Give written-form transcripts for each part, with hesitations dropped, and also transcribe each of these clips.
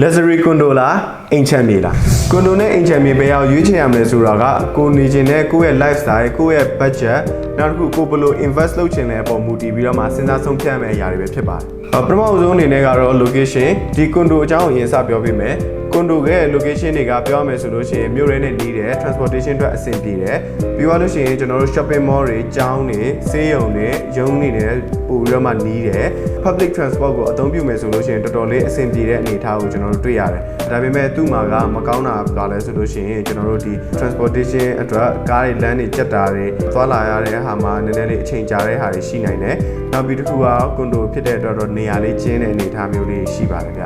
luxury condo လားအိမ်ချမ်းမြေလား condo နဲ့အိမ်ချမ်းမြေဘယ်အောင်ရွေးချယ်ရမလဲဆိုတာကကိုနေခြင်းနဲ့ကိုယ့်ရဲ့ lifestyle ကိုယ့်ရဲ့ budget နောက်တစ်ခုကိုဘယ်လို invest လုပ်ချင်တဲ့အပေါ်မူတည်ပြီးတော့မှစဉ်းစားဆုံးဖြတ်ရမယ့်အရာတွေပဲဖြစ်ပါတယ်ပထမဆုံးအနေနဲ့ကတော့ location ဒီ condo အကြောင်းအရင်စပြောပြမယ်ကွန်ဒိုရဲ့ location တွေကပြောရမယ်ဆိုလို့ရှိရင်မြို့ရဲနဲ့နီးတယ် transportation အတွက်အဆင်ပြေတယ်ပြီးသွားလို့ရှိရင်ကျွန်တော်တို့ shopping mall တွေကျောင်းတွေဆေးရုံတွေရုံးတွေနဲ့ပို့ပြီးတော့မှနီးတယ် public transport ကိုအသုံးပြုမယ်ဆိုလို့ရှိရင်တော်တော်လေးအဆင်ပြေတဲ့အနေအထားကိုကျွန်တော်တို့တွေ့ရတယ်ဒါပေမဲ့သူ့မှာကမကောင်းတာပါလဲဆိုလို့ရှိရင်ကျွန်တော်တို့ဒီ transportation အတွက်ကားတွေလမ်းတွေကျက်တာတွေသွားလာရတဲ့ဟာမှာနည်းနည်းလေးအချိန်ကြာတဲ့ဟာတွေရှိနိုင်တယ်နောက်ပြီးတစ်ခုကကွန်ဒိုဖြစ်တဲ့အတွက်တော့နေရာလေးကျင်းတဲ့အနေအထားမျိုးလေးရှိပါတယ်ဗျ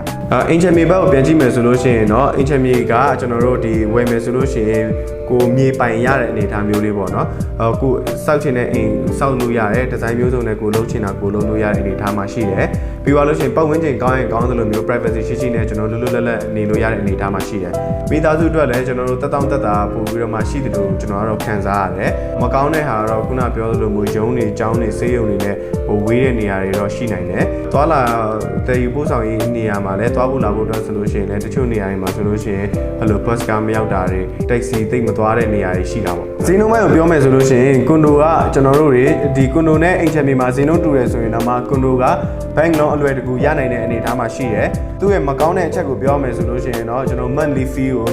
အင်ချမ်မြေဘက်ကိုပြန်ကြည့်မယ်ဆိုလို့ရှိရင်တော့အင်ချမ်မြေကကျွန်တော်တို့ဒီဝယ်မယ်ဆိုလို့ရှိရင်ကိုမြေပိုင်ရတဲ့အနေအထားမျိုးလေးပေါ့နော်ကိုစောက်ချင်တဲ့အိမ်စောက်လို့ရတယ်ဒီဇိုင်းမျိုးစုံနဲ့ကိုလုံးချင်တာကိုလုံးလို့ရတဲ့အနေအထားမှာရှိတယ်ပြီးသွားလို့ရှိရင်ပတ်ဝန်းကျင်ကောင်းရင်ကောင်းသလိုမျိုး privacy ရှိရှိနဲ့ကျွန်တော်လွတ်လွတ်လပ်လပ်နေလို့ရတဲ့အနေအထားမှာရှိတယ်မိသားစုအတွက်လည်းကျွန်တော်တို့တက်တောင့်တက်တာပို့ပြီးတော့မှရှိတယ်လို့ကျွန်တော်ကတော့ခံစားရတယ်မကောင်းတဲ့ဟာကတော့ခုနပြောသလိုမျိုးရုံးတွေကျောင်းတွေဆေးရုံတွေနဲ့ဟိုဝေးတဲ့နေရာတွေတော့ရှိနိုင်တယ်သွားလာတည်ယူပို့ဆောင်ရေးနေရာမှာလည်းသွားဖို့လာဖို့အတွက်ဆိုလို့ရှိရင်လည်းတချို့နေရာတွေမှာဆိုလို့ရှိရင်အဲ့လို bus ကားမရောက်တာတွေ taxi သိပ်မသွားတဲ့နေရာတွေရှိတာပေါ့ဈေးနှုန်းပိုင်းကိုပြောမယ်ဆိုလို့ရှိရင်ကွန်ဒိုကကျွန်တော်တို့တွေဒီကွန်ဒိုနဲ့အိမ်ချမ်းမြေမှာဈေးနှုန်းတူတယ်ဆိုရင်တော့မှကွန်ဒိုက bank loan အလွယ်တကူရနိုင်တဲ့အနေအထားမှာရှိတယ်သူ့ရဲ့မကောင်းတဲ့အချက်ကိုပြောမယ်ဆိုလို့ရှိရင်တော့ကျွန်တော် monthly fee ကို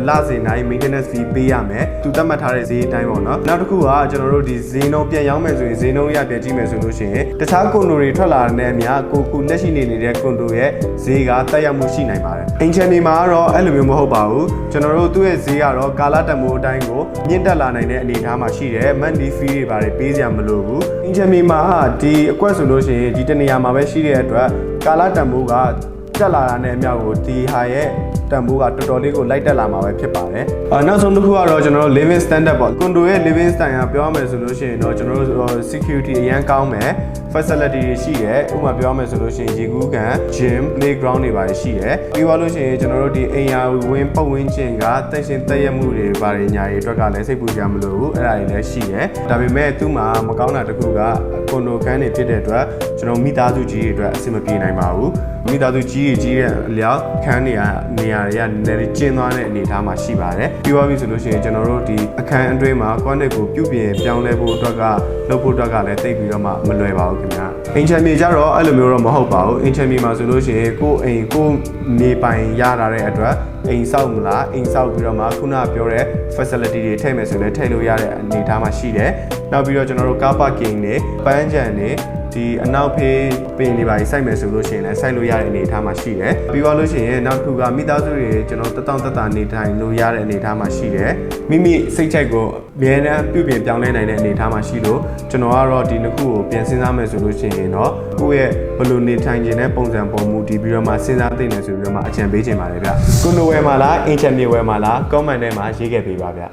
လစဉ်တိုင်း maintenance fee ပေးရမယ်သူသတ်မှတ်ထားတဲ့ဈေးအတိုင်းပေါ့နော်နောက်တစ်ခုကကျွန်တော်တို့ဒီဈေးနှုန်းပြန်ရောင်းမယ်ဆိုရင်ဈေးနှုန်းရပြန်ကြည့်မယ်ဆိုလို့ရှိရင်တခြားကွန်ဒိုတွေထွက်လာတဲ့အမြကိုလက်ရှိနေတဲ့ကွန်ဒိုရဲ့ဈေးကတက်ရောက်မှုရှိနိုင်ပါတယ်အိမ်ချမ်းမြေမှာကတော့အဲ့လိုမျိုးမဟုတ်ပါဘူးကျွန်တော်တို့သူ့ရဲ့ဈေးကတော့ကာလတန်ဖိုးအတိုင်းကိုမြင့်တက်လာနိုင်တဲ့အနေအထားမှာရှိတယ် monthly fee တွေပါတယ်ပေးစရာမလိုဘူးအိမ်ချမ်းမြေမှာဒီအကွက်ဆိုလို့ရှိရင်ဒီတနေရာမှာပဲရှိတဲ့အတွက်ကာလတန်ဖိုးကတက်လာတာနဲ့အမြောက်ကိုဒီဟာရဲ့တန်ဖိုးကတော်တော်လေးကိုလိုက်တက်လာမှာပဲဖြစ်ပါတယ်နောက်ဆုံးတစ်ခုကတော့ကျွန်တော်တို့ living standard ပေါ့ကွန်ဒိုရဲ့ living standard ပြောရမယ်ဆိုလို့ရှိရင်တော့ကျွန်တော်တို့ security အရန်ကောင်းမယ် facility တွေရှိတယ်ဥပမာပြောရမယ်ဆိုလို့ရှိရင်ရေကူးကန် gym playground တွေပါတယ်ရှိတယ်ပြီးသွားလို့ရှိရင်ကျွန်တော်တို့ဒီအိမ်ယာဝင်းပတ်ဝန်းကျင်ကတက်ရှင်တက်ရမှုတွေပါတယ်ညာတွေအတွက်ကလည်းစိတ်ပူကြမလို့ဘူးအဲ့ဒါတွေလည်းရှိတယ်ဒါပေမဲ့သူ့မှာမကောင်းတာတစ်ခုကကွန်ဒိုခန်းတွေဖြစ်တဲ့အတွက်ကျွန်တော်မိသားစုကြီးတွေအတွက်အဆင်မပြေနိုင်ပါဘူးမိသားစုကြီးတဲ့အလျောက်ခန်းနေရာတွေကနည်းနည်းကျင်းသွားတဲ့အနေအထားမှာရှိပါတယ်ပြီးသွားပြီဆိုလို့ရှိရင်ကျွန်တော်တို့ဒီအခန်းအတွင်းမှာ quantity ကိုပြုပြင်ပြောင်းလဲဖို့အတွက်ကလုပ်ဖို့အတွက်ကလည်းတိတ်ပြီးတော့မှမလွယ်ပါဘူးခင်ဗျာအင်ချမ်းမြေကြတော့အဲ့လိုမျိုးတော့မဟုတ်ပါဘူးအင်ချမ်းမြေမှာဆိုလို့ရှိရင်ကိုအိမ်ကိုနေပိုင်ရတာတဲ့အတွက်အိမ်ဆောက်မလားအိမ်ဆောက်ပြီးတော့မှခုနပြောတဲ့ facility တွေထည့်မယ်ဆိုလည်းထည့်လို့ရတဲ့အနေအထားမှာရှိတယ်နောက်ပြီးတော့ကျွန်တော်တို့ car parking တွေပန်းခြံတွေဒီအနောက်ဖေးပင်တွေပါစိုက်မယ်ဆိုလို့ရှိရင်လည်းစိုက်လို့ရတဲ့အနေအထားမှာရှိတယ်ပြီးသွားလို့ရှိရင်နောက်တစ်ခုကမိသားစုတွေကျွန်တော်တက်တောင့်တက်တာနေထိုင်လို့ရတဲ့အနေအထားမှာရှိတယ်မိမိစိတ်ချိုက်ကိုအမြဲတမ်းပြုပြင်ပြောင်းလဲနိုင်တဲ့အနေအထားမှာရှိလို့ကျွန်တော်ကတော့ဒီနှစ်ခုကိုပြန်စဉ်းစားမယ်ဆိုလို့ရှိရင်တော့ကိုယ့်ရဲ့ဘယ်လိုနေထိုင်ခြင်းနဲ့ပုံစံပုံမူတည်ပြီးတော့မှစဉ်းစားသိနေဆိုပြီးတော့မှအကြံပေးခြင်းပါတယ်ဗျကွန်ဒိုဝယ်မှာလားအင်ချမ်မြေဝယ်မှာလား comment ထဲမှာရေးခဲ့ပေးပါဗျ